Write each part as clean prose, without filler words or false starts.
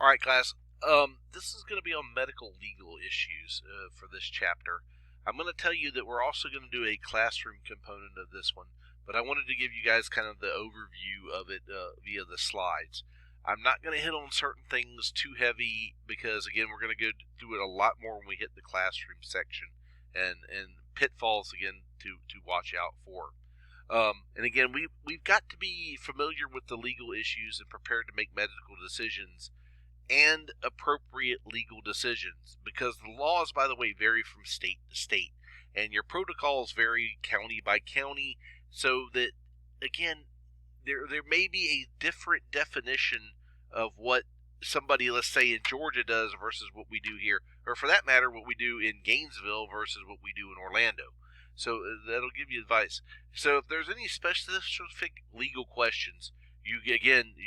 All right, class. This is going to be on medical legal issues for this chapter. I'm going to tell you that we're also going to do a classroom component of this one, but I wanted to give you guys kind of the overview of it via the slides. I'm not going to hit on certain things too heavy because, again, we're going to go through it a lot more when we hit the classroom section, and pitfalls, again, to watch out for. And again, we've got to be familiar with the legal issues and prepared to make medical decisions and appropriate legal decisions, because the laws, by the way, vary from state to state, and your protocols vary county by county, so that, again, there may be a different definition of what somebody, let's say, in Georgia does versus what we do here, or for that matter, what we do in Gainesville versus what we do in Orlando. So that'll give you advice. So if there's any specific legal questions, you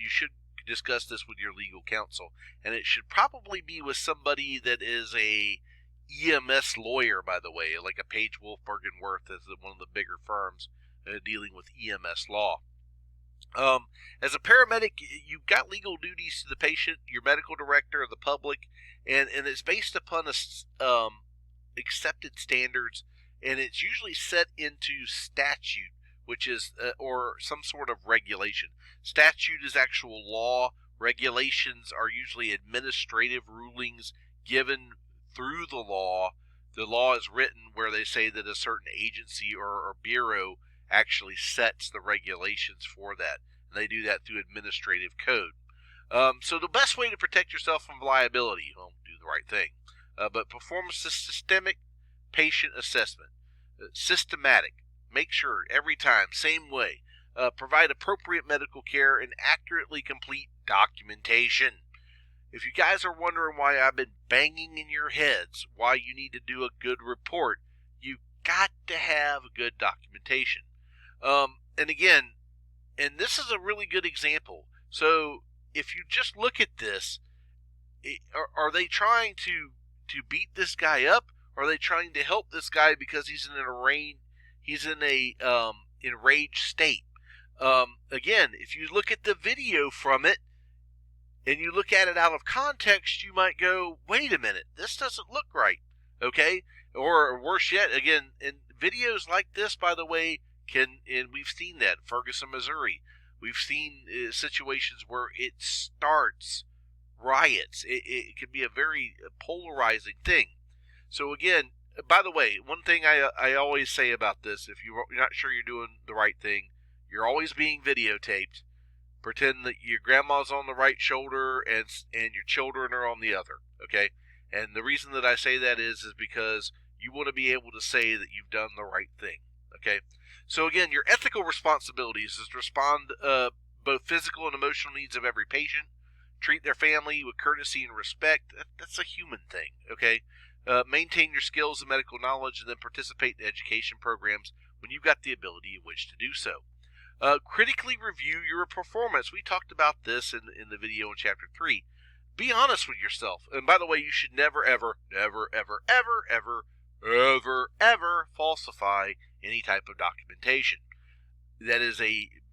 should discuss this with your legal counsel, and it should probably be with somebody that is a EMS lawyer, by the way, like a Page Wolfberg and Worth, as one of the bigger firms dealing with EMS law. As a paramedic, you've got legal duties to the patient, your medical director, or the public, and it's based upon accepted standards, and it's usually set into statute, which is or some sort of regulation. Statute is actual law. Regulations are usually administrative rulings given through the law. The law is written where they say that a certain agency or bureau actually sets the regulations for that. And they do that through administrative code. So the best way to protect yourself from liability, do the right thing, but perform a systemic patient assessment. Systematic. Make sure every time, same way. Provide appropriate medical care and accurately complete documentation. If you guys are wondering why I've been banging in your heads why you need to do a good report, you've got to have good documentation. And again, and this is a really good example. So if you just look at this, are they trying to beat this guy up? Or are they trying to help this guy because he's in a enraged state? Again, if you look at the video from it and you look at it out of context, you might go, wait a minute, this doesn't look right, okay? Or worse yet, again, in videos like this, by the way, and we've seen that in Ferguson, Missouri. We've seen situations where it starts riots. It can be a very polarizing thing. So again, by the way, one thing I always say about this, if you're not sure you're doing the right thing, you're always being videotaped. Pretend that your grandma's on the right shoulder and your children are on the other, okay? And the reason that I say that is because you want to be able to say that you've done the right thing, okay? So again, your ethical responsibilities is to respond both physical and emotional needs of every patient, treat their family with courtesy and respect. That's a human thing, okay? Maintain your skills and medical knowledge, and then participate in education programs when you've got the ability in which to do so. Critically review your performance. We talked about this in the video in Chapter 3. Be honest with yourself. And by the way, you should never, ever, never, ever, ever, ever, ever, ever falsify any type of documentation. That is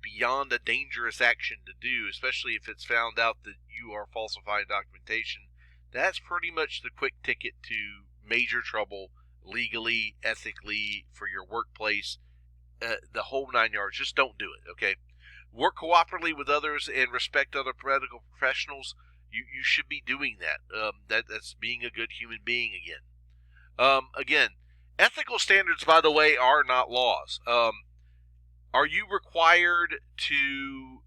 beyond a dangerous action to do, especially if it's found out that you are falsifying documentation. That's pretty much the quick ticket to major trouble, legally, ethically, for your workplace, the whole 9 yards. Just don't do it, okay? Work cooperatively with others and respect other medical professionals. You should be doing that. That's being a good human being again. Again, ethical standards, by the way, are not laws. Are you required to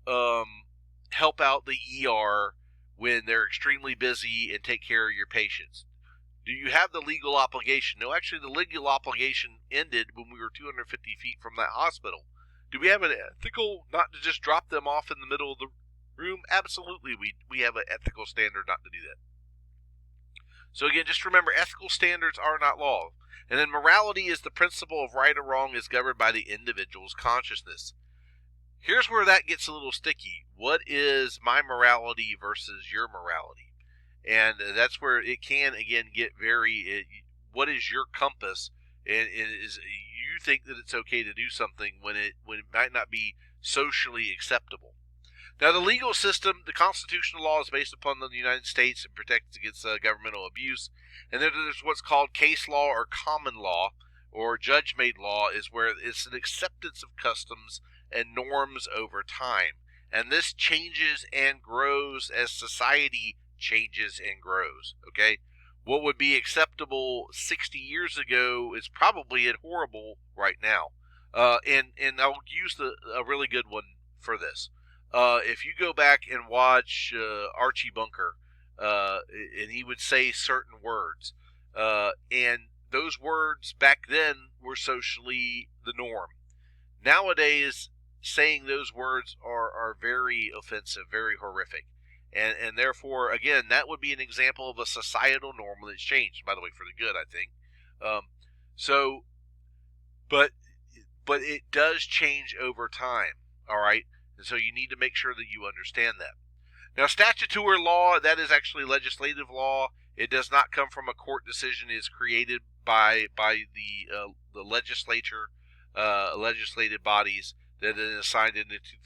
help out the ER when they're extremely busy and take care of your patients? Do you have the legal obligation? No, actually, the legal obligation ended when we were 250 feet from that hospital. Do we have an ethical not to just drop them off in the middle of the room? Absolutely, we have an ethical standard not to do that. So again, just remember, ethical standards are not law. And then morality is the principle of right or wrong is governed by the individual's consciousness. Here's where that gets a little sticky. What is my morality versus your morality? And that's where it can, again, get what is your compass? And is you think that it's okay to do something when it might not be socially acceptable. Now, the legal system, the constitutional law is based upon the United States and protects against governmental abuse. And then there's what's called case law or common law or judge-made law, is where it's an acceptance of customs and norms over time. And this changes and grows as society changes and grows, okay? What would be acceptable 60 years ago is probably horrible right now. And I'll use a really good one for this. If you go back and watch Archie Bunker, and he would say certain words, and those words back then were socially the norm. Nowadays, saying those words are very offensive, very horrific. And therefore, again, that would be an example of a societal norm that's changed, by the way, for the good, I think. So, but it does change over time, all right? And so you need to make sure that you understand that. Now, statutory law, that is actually legislative law. It does not come from a court decision. It is created by the legislature, legislative bodies that is assigned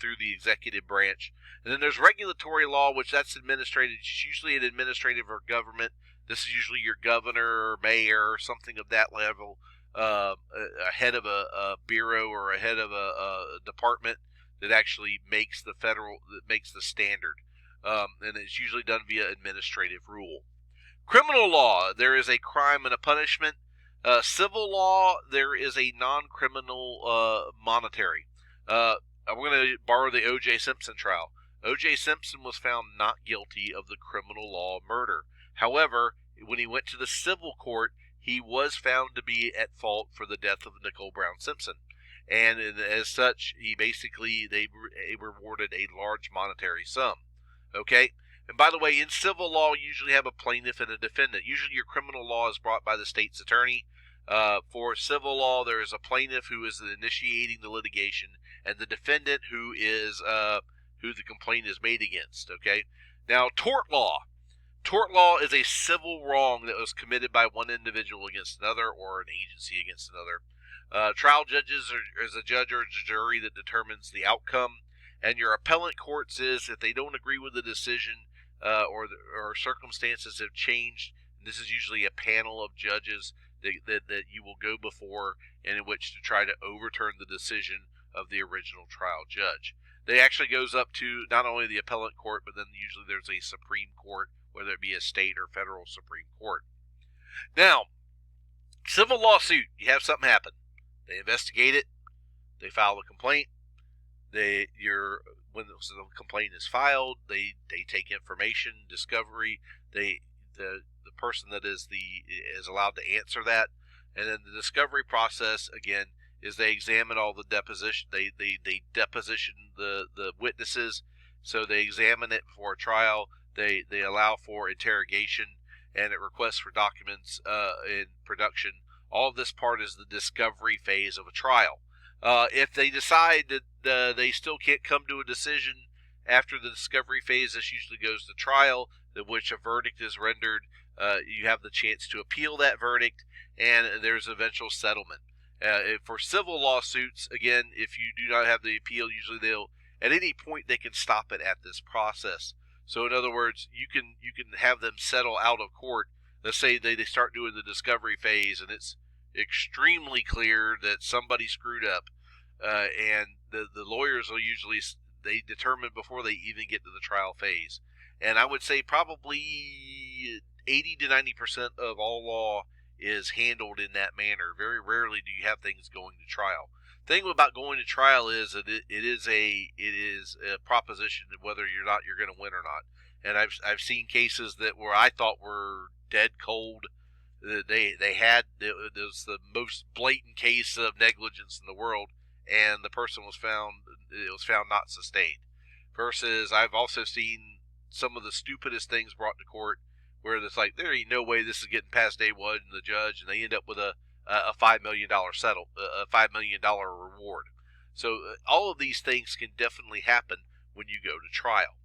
through the executive branch. And then there's regulatory law, which that's administrative. It's usually an administrative or government. This is usually your governor or mayor or something of that level, a head of a bureau or a head of a department that actually makes the standard. And it's usually done via administrative rule. Criminal law, there is a crime and a punishment. Civil law, there is a non-criminal monetary. I'm going to borrow the O.J. Simpson trial. O.J. Simpson was found not guilty of the criminal law murder. However, when he went to the civil court, he was found to be at fault for the death of Nicole Brown Simpson. And as such, they rewarded a large monetary sum. Okay? And by the way, in civil law, you usually have a plaintiff and a defendant. Usually your criminal law is brought by the state's attorney. For civil law, there is a plaintiff who is initiating the litigation, and the defendant who is who the complaint is made against. Okay? Now, tort law. Tort law is a civil wrong that was committed by one individual against another or an agency against another. Trial judges is a judge or a jury that determines the outcome. And your appellate courts is if they don't agree with the decision or circumstances have changed. And this is usually a panel of judges that you will go before and in which to try to overturn the decision of the original trial judge. They actually goes up to not only the appellate court, but then usually there's a Supreme Court, whether it be a state or federal Supreme Court. Now, civil lawsuit, you have something happen. They investigate it. They file a complaint. When the complaint is filed, they take information, discovery. The person that is allowed to answer that, and then the discovery process again is they examine all the deposition. They deposition the witnesses, so they examine it before a trial. They allow for interrogation, and it requests for documents in production. All of this part is the discovery phase of a trial. If they decide that they still can't come to a decision after the discovery phase, this usually goes to trial, in which a verdict is rendered. You have the chance to appeal that verdict, and there's eventual settlement. For civil lawsuits, again, if you do not have the appeal, usually at any point they can stop it at this process. So in other words, you can have them settle out of court. Let's say they start doing the discovery phase, and it's extremely clear that somebody screwed up, and the lawyers will usually they determine before they even get to the trial phase. And I would say probably 80 to 90% of all law is handled in that manner. Very rarely do you have things going to trial. The thing about going to trial is that it is a proposition that whether you're going to win or not. And I've seen cases where I thought were dead cold. It was the most blatant case of negligence in the world, and the person was found not sustained. Versus I've also seen some of the stupidest things brought to court where it's like there ain't no way this is getting past day one and the judge, and they end up with a $5 million $5 million reward. So all of these things can definitely happen when you go to trial.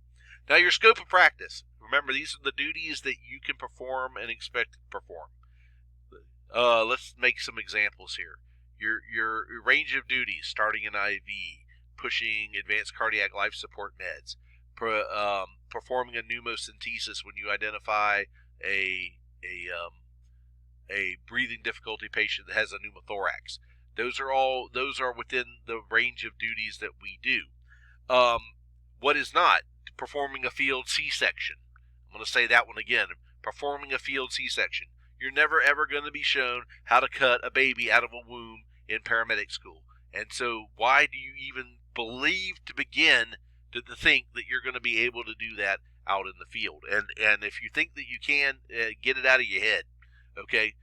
Now, your scope of practice. Remember, these are the duties that you can perform and expect to perform. Let's make some examples here. Your range of duties, starting an IV, pushing advanced cardiac life support meds, performing a pneumocentesis when you identify a breathing difficulty patient that has a pneumothorax. Those are within the range of duties that we do. What is not? Performing a field C-section. I'm going to say that one again. Performing a field C-section. You're never ever going to be shown how to cut a baby out of a womb in paramedic school. And so why do you even believe to begin to think that you're going to be able to do that out in the field? And if you think that you can, get it out of your head. Okay?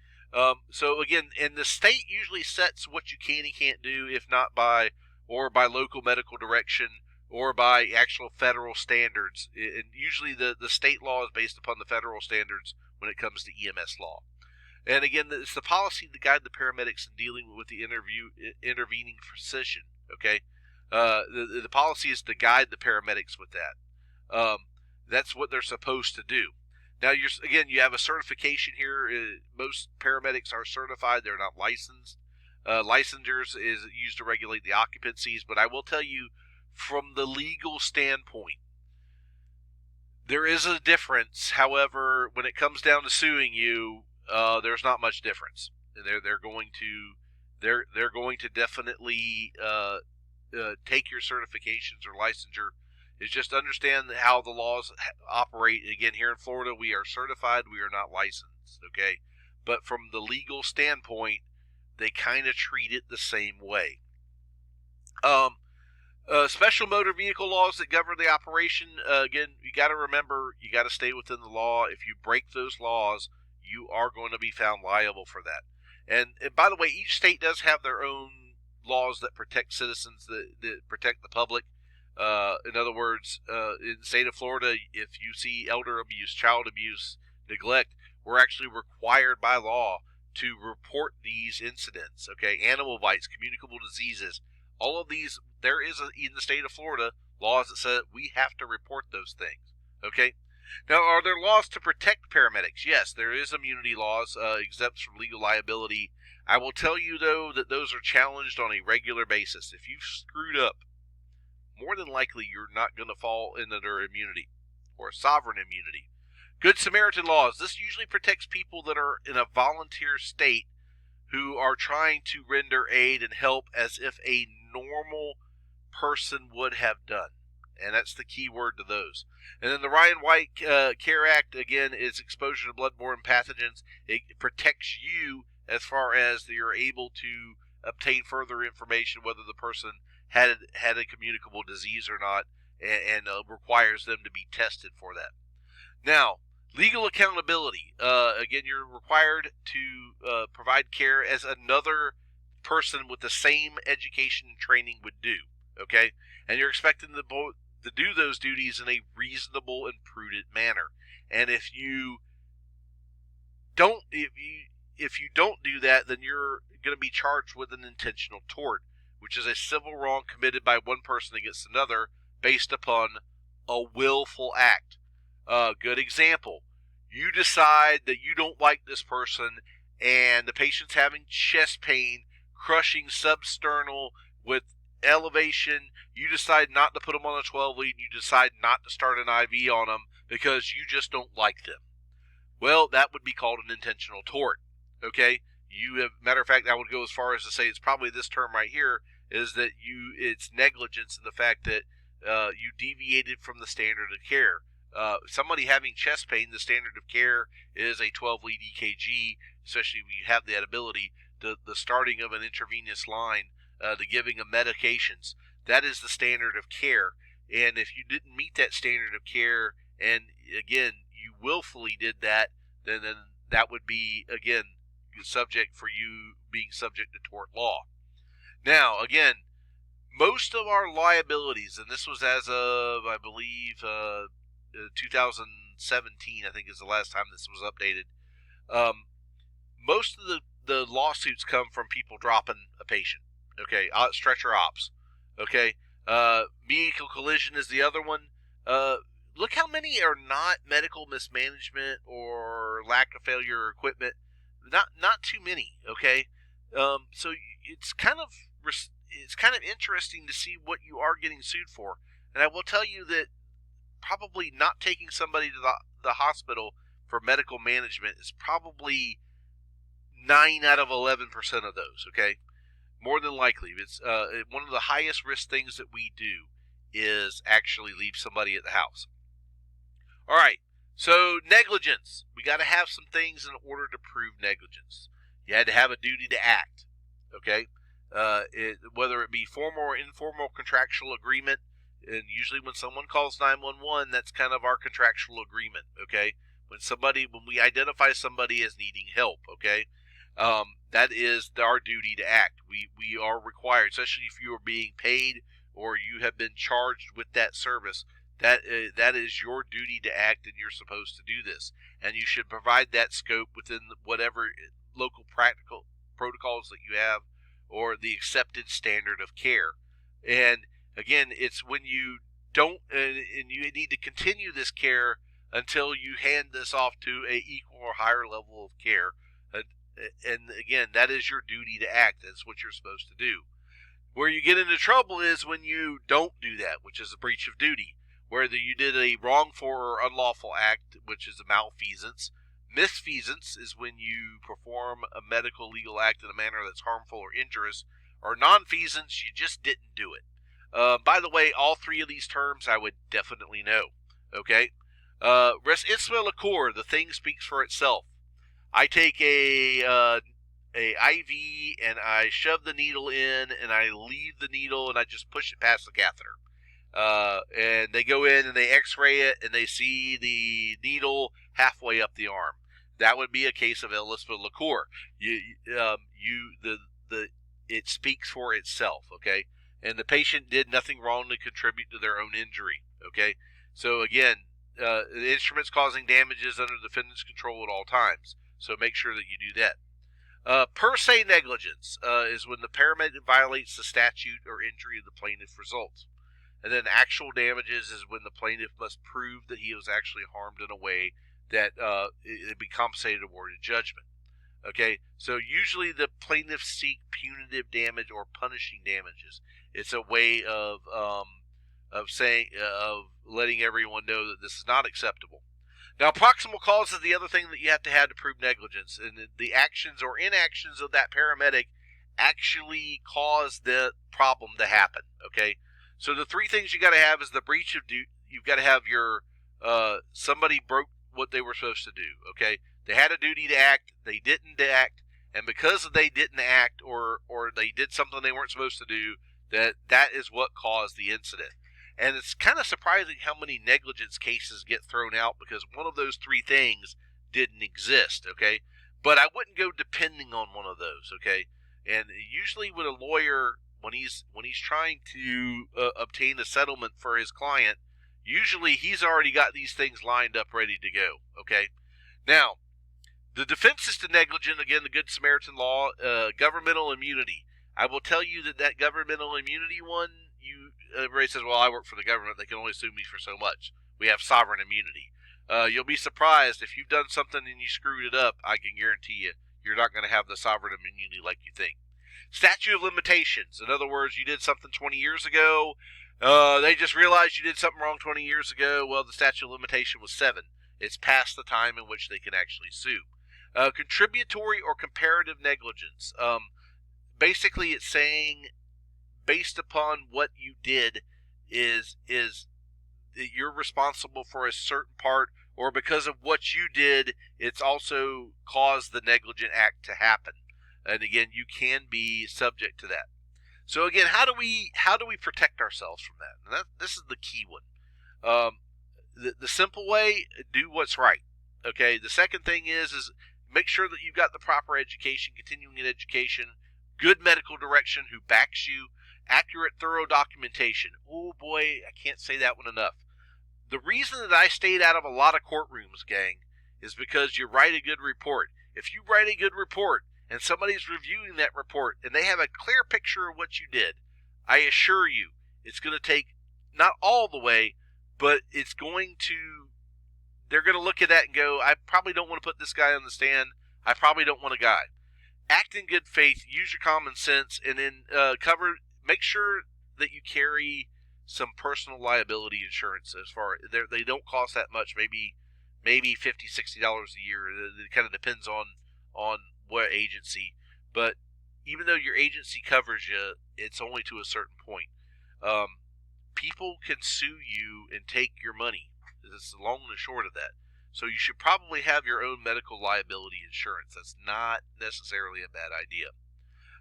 So again, and the state usually sets what you can and can't do, if not by local medical direction or by actual federal standards. And usually the state law is based upon the federal standards when it comes to EMS law. And again, it's the policy to guide the paramedics in dealing with the intervening physician. Okay, the policy is to guide the paramedics with that. That's what they're supposed to do. Now, you have a certification here. Most paramedics are certified; they're not licensed. Licensures is used to regulate the occupancies, but I will tell you, from the legal standpoint, there is a difference. However, when it comes down to suing you, there's not much difference. They're going to definitely take your certifications or licensure. Is just understand how the laws operate. Again, here in Florida, we are certified. We are not licensed. Okay, but from the legal standpoint, they kind of treat it the same way. Special motor vehicle laws that govern the operation. Again, you got to remember, you got to stay within the law. If you break those laws, you are going to be found liable for that. And by the way, each state does have their own laws that protect citizens, that protect the public. In other words, in the state of Florida, if you see elder abuse, child abuse, neglect, we're actually required by law to report these incidents. Okay, animal bites, communicable diseases, all of these. There is in the state of Florida laws that say we have to report those things. Okay. Now, are there laws to protect paramedics? Yes, there is immunity laws, exempts from legal liability. I will tell you, though, that those are challenged on a regular basis. If you've screwed up, more than likely you're not going to fall under immunity or sovereign immunity. Good Samaritan laws. This usually protects people that are in a volunteer state who are trying to render aid and help as if a normal person would have done. And that's the key word to those. And then the Ryan White Care Act, again, is exposure to bloodborne pathogens. It protects you as far as you're able to obtain further information whether the person had a communicable disease or not, and requires them to be tested for that. Now, legal accountability. Again, you're required to provide care as another person with the same education and training would do. Okay? And you're expecting to do those duties in a reasonable and prudent manner. And if you don't do that, then you're going to be charged with an intentional tort, which is a civil wrong committed by one person against another based upon a willful act. Good example. You decide that you don't like this person, and the patient's having chest pain, crushing substernal with elevation. You decide not to put them on a 12 lead, and you decide not to start an IV on them because you just don't like them. Well, that would be called an intentional tort. Okay? Matter of fact, I would go as far as to say it's probably this term right here, is that it's negligence in the fact that you deviated from the standard of care. Somebody having chest pain, the standard of care is a 12-lead EKG, especially if you have that ability, the starting of an intravenous line, the giving of medications. That is the standard of care. And if you didn't meet that standard of care, and again, you willfully did that, then that would be, again, subject for you being subject to tort law. Now, again, most of our liabilities, and this was as of, I believe, 2017, I think is the last time this was updated. Most of the lawsuits come from people dropping a patient. Okay, stretcher ops. Okay, vehicle collision is the other one. Look how many are not medical mismanagement or lack of failure of equipment. Not too many. Okay, so it's kind of interesting to see what you are getting sued for. And I will tell you that probably not taking somebody to the hospital for medical management is probably 9 out of 11% of those, okay? More than likely. It's one of the highest risk things that we do is actually leave somebody at the house. All right, so negligence. We got to have some things in order to prove negligence. You had to have a duty to act, okay? Whether it be formal or informal contractual agreement, and usually when someone calls 911, that's kind of our contractual agreement, okay? When we identify somebody as needing help, okay? That is our duty to act. We are required, especially if you are being paid or you have been charged with that service, that is your duty to act, and you're supposed to do this. And you should provide that scope within whatever local practical protocols that you have or the accepted standard of care. And again, it's when you don't, and you need to continue this care until you hand this off to a equal or higher level of care. And again, that is your duty to act. That's what you're supposed to do. Where you get into trouble is when you don't do that, which is a breach of duty. Whether you did a wrongful or unlawful act, which is a malfeasance. Misfeasance is when you perform a medical legal act in a manner that's harmful or injurious. Or nonfeasance, you just didn't do it. By the way, all three of these terms I would definitely know. Okay? Res ipsa liquor, the thing speaks for itself. I take a IV and I shove the needle in and I leave the needle and I just push it past the catheter. And they go in and they x-ray it and they see the needle halfway up the arm. That would be a case of res ipsa liquor. It speaks for itself, okay? And the patient did nothing wrong to contribute to their own injury, okay? So again, the instrument's causing damages under the defendant's control at all times. So make sure that you do that. Per se negligence is when the paramedic violates the statute or injury of the plaintiff results. And then actual damages is when the plaintiff must prove that he was actually harmed in a way that it be compensated, awarded judgment. Okay, so usually the plaintiffs seek punitive damage or punishing damages. It's a way of letting everyone know that this is not acceptable. Now, proximal cause is the other thing that you have to prove negligence, and the actions or inactions of that paramedic actually cause the problem to happen. Okay, so the three things you got to have is the breach of duty. You've got to have your somebody broke what they were supposed to do. Okay, they had a duty to act, they didn't act, and because they didn't act or they did something they weren't supposed to do, that is what caused the incident. And it's kind of surprising how many negligence cases get thrown out because one of those three things didn't exist, okay? But I wouldn't go depending on one of those, okay? And usually with a lawyer, when he's trying to obtain a settlement for his client, usually he's already got these things lined up ready to go, okay? Now, the defenses to negligence, again, the Good Samaritan Law, governmental immunity. I will tell you that governmental immunity one, everybody says, well, I work for the government, they can only sue me for so much. We have sovereign immunity. You'll be surprised if you've done something and you screwed it up, I can guarantee you're not going to have the sovereign immunity like you think. Statute of limitations. In other words, you did something 20 years ago, they just realized you did something wrong 20 years ago, well, the statute of limitation was 7. It's past the time in which they can actually sue. Contributory or comparative negligence. Basically, it's saying, based upon what you did, is that you're responsible for a certain part, or because of what you did, it's also caused the negligent act to happen. And again, you can be subject to that. So again, how do we protect ourselves from that? And this is the key one. The simple way, do what's right. Okay. The second thing is make sure that you've got the proper education, continuing education, good medical direction who backs you, accurate, thorough documentation. Oh boy, I can't say that one enough. The reason that I stayed out of a lot of courtrooms, gang, is because you write a good report. If you write a good report and somebody's reviewing that report and they have a clear picture of what you did, I assure you it's going to take not all the way, but they're going to look at that and go, I probably don't want to put this guy on the stand. I probably don't want a guy. Act in good faith, use your common sense, and then make sure that you carry some personal liability insurance. As far they don't cost that much, maybe $50, $60 a year. It kind of depends on what agency, but even though your agency covers you, it's only to a certain point. People can sue you and take your money. It's the long and the short of that. So you should probably have your own medical liability insurance. That's not necessarily a bad idea.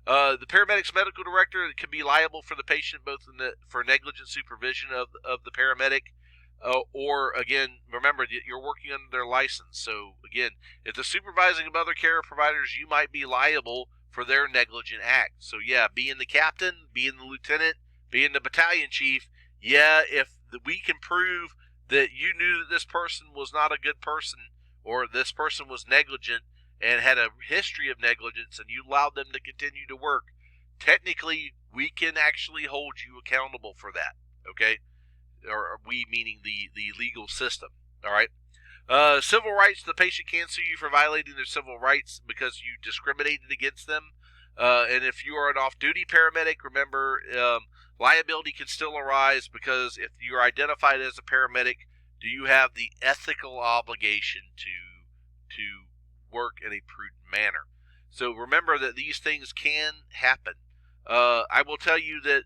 The paramedic's medical director can be liable for the patient both for negligent supervision of the paramedic, or, again, remember, you're working under their license. So, again, if they're supervising of other care providers, you might be liable for their negligent act. So, yeah, being the captain, being the lieutenant, being the battalion chief, yeah, if we can prove that you knew that this person was not a good person, or this person was negligent and had a history of negligence, and you allowed them to continue to work, technically, we can actually hold you accountable for that, okay? Or we meaning the legal system, all right? Civil rights, the patient can sue you for violating their civil rights because you discriminated against them. And if you are an off-duty paramedic, remember, liability can still arise because if you're identified as a paramedic, do you have the ethical obligation to work in a prudent manner? So remember that these things can happen. I will tell you that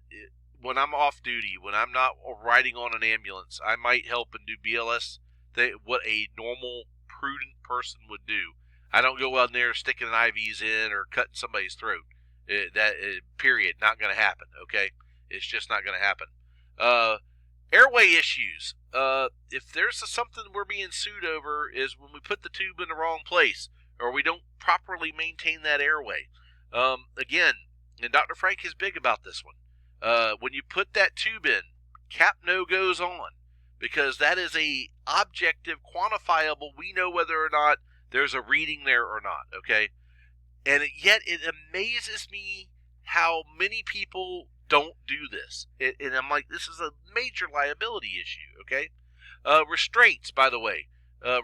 when I'm off duty, when I'm not riding on an ambulance, I might help and do BLS, what a normal, prudent person would do. I don't go out there sticking IVs in or cutting somebody's throat. Period. Not going to happen, okay? It's just not going to happen. Airway issues. If there's something we're being sued over is when we put the tube in the wrong place or we don't properly maintain that airway. Again, and Dr. Frank is big about this one. When you put that tube in, cap no goes on, because that is a objective, quantifiable. We know whether or not there's a reading there or not, okay? And yet it amazes me how many people don't do this. And I'm like, this is a major liability issue, okay? Restraints, by the way.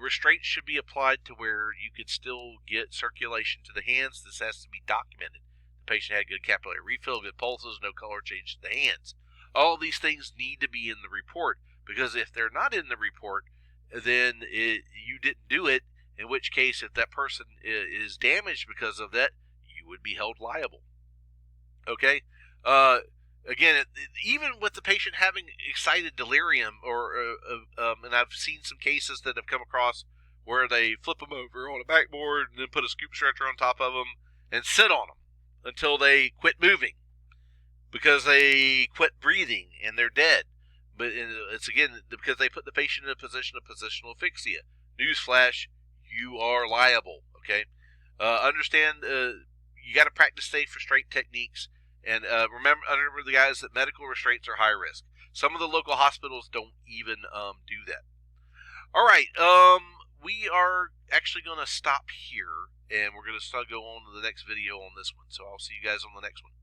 Restraints should be applied to where you can still get circulation to the hands. This has to be documented. The patient had good capillary refill, good pulses, no color change to the hands. All these things need to be in the report, because if they're not in the report, then you didn't do it, in which case if that person is damaged because of that, you would be held liable. Okay? Again, even with the patient having excited delirium, and I've seen some cases that have come across where they flip them over on a backboard and then put a scoop stretcher on top of them and sit on them until they quit moving because they quit breathing and they're dead. But it's, again, because they put the patient in a position of positional asphyxia. Newsflash, you are liable, okay? Understand, you got to practice safe restraint techniques. And remember, the guys, that medical restraints are high risk. Some of the local hospitals don't even do that. All right, we are actually going to stop here, and we're going to go on to the next video on this one. So I'll see you guys on the next one.